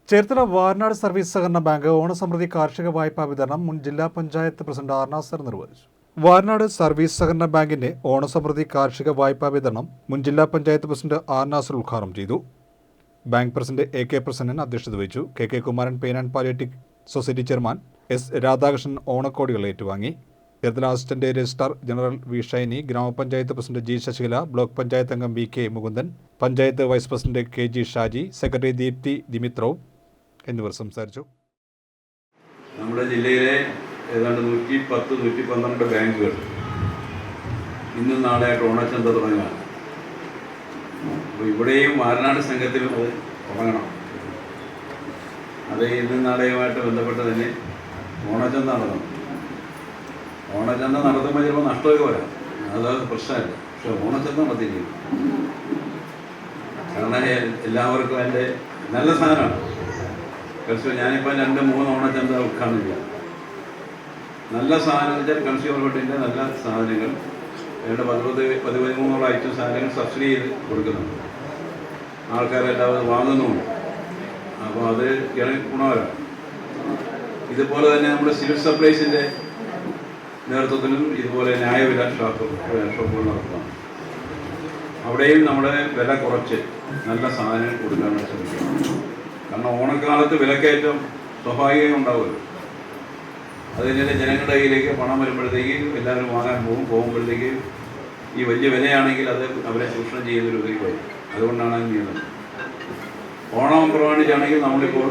Cherthala Varanad service സഹകരണ bank ഓണസമൃദ്ധി കാർഷിക വായ്പാ വിതരണം മുൻ ജില്ലാ പഞ്ചായത്ത് പ്രസിഡന്റ് ആർ നാസർ നിർവഹിച്ചു. വാരനാട് സർവീസ് സഹകരണ ബാങ്കിന്റെ ഓണസമൃദ്ധി കാർഷിക വായ്പാ വിതരണം മുൻ ജില്ലാ പഞ്ചായത്ത് പ്രസിഡന്റ് ആർ നാസർ ഉദ്ഘാടനം ചെയ്തു. Bank president A K Prasannan അധ്യക്ഷത വഹിച്ചു. K K Kumaran pain and palliative society chairman S Radhakrishnan ഓണക്കോടികൾ ഏറ്റുവാങ്ങി. Cherthala assistant registrar general V Shiny, gramapanchayat president G Sasikala, block panchayat അംഗം V K Mukundan, panchayat vice president K G Shaji, secretary Deepthi Dimitrov എന്നിവർ സംസാരിച്ചു. നമ്മുടെ ജില്ലയിലെ ഏതാണ്ട് 110-112 ബാങ്കുകൾ ഇന്നും നാളെയായിട്ട് ഓണച്ചന്ത തുടങ്ങുകയാണ്. അപ്പോൾ ഇവിടെയും വാരനാട് സംഘത്തിലും അത് തുടങ്ങണം. അത് ഇന്നും നാളെയുമായിട്ട് ബന്ധപ്പെട്ട് തന്നെ ഓണച്ചന്ത നടത്തണം. ഓണച്ചന്ത നടത്തുമ്പോൾ ചിലപ്പോൾ നഷ്ടമൊക്കെ വരാം, അതായത് പ്രശ്നമല്ല. പക്ഷെ ഓണച്ചന്ത നടത്തിയില്ല, കാരണം എല്ലാവർക്കും അതിൻ്റെ നല്ല സാധനമാണ്. ഞാനിപ്പോൾ 2-3 ഓണച്ചന്ത ഉദ്ഘാടനം ചെയ്യാം. നല്ല സാധനം വെച്ചാൽ കൺസ്യൂമർ ഫെഡിൻ്റെ നല്ല സാധനങ്ങൾ 10-13 ഐറ്റം സാധനങ്ങൾ സബ്സിഡി ചെയ്ത് കൊടുക്കുന്നുണ്ട്. ആൾക്കാരെല്ലാവരും വാങ്ങുന്നുമുണ്ട്. അപ്പോൾ അത് ഗുണകരമാണ്. ഇതുപോലെ തന്നെ നമ്മുടെ സിവിൽ സപ്ലൈസിൻ്റെ നേതൃത്വത്തിലും ഇതുപോലെ ന്യായവില ഷോപ്പുകൾ നടത്തണം. അവിടെയും നമ്മുടെ വില കുറച്ച് നല്ല സാധനം കൊടുക്കാനാണ് ശ്രമിക്കുന്നത്. കാരണം ഓണക്കാലത്ത് വിലക്കയറ്റം സ്വാഭാവികം ഉണ്ടാവുമല്ലോ. അതിൻ്റെ ജനങ്ങളുടെ കയ്യിലേക്ക് പണം വരുമ്പോഴത്തേക്ക് എല്ലാവരും വാങ്ങാൻ പോകുമ്പോഴത്തേക്ക് ഈ വലിയ വിലയാണെങ്കിൽ അത് അവരെ ചൂഷണം ചെയ്യുന്നൊരു ഉപയോഗമായി. അതുകൊണ്ടാണ് നിയമം. ഓണം പ്രമാണിച്ചാണെങ്കിൽ നമ്മളിപ്പോൾ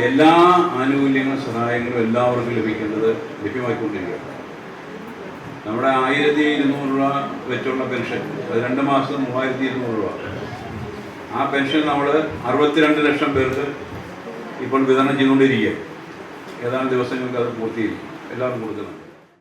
എല്ലാ ആനുകൂല്യങ്ങളും സഹായങ്ങളും എല്ലാവർക്കും ലഭ്യമാക്കിക്കൊണ്ടിരിക്കുകയാണ്. നമ്മുടെ 1200 രൂപ വെച്ചുള്ള പെൻഷൻ, അത് 2 മാസം 3200 രൂപ. ആ പെൻഷൻ നമ്മൾ 62 ലക്ഷം പേർക്ക് ഇപ്പോൾ വിതരണം ചെയ്തുകൊണ്ടിരിക്കുക. ഏതാനും ദിവസങ്ങൾക്ക് അത് പൂർത്തീകരിക്കും, എല്ലാവർക്കും കൊടുക്കുന്നുണ്ട്.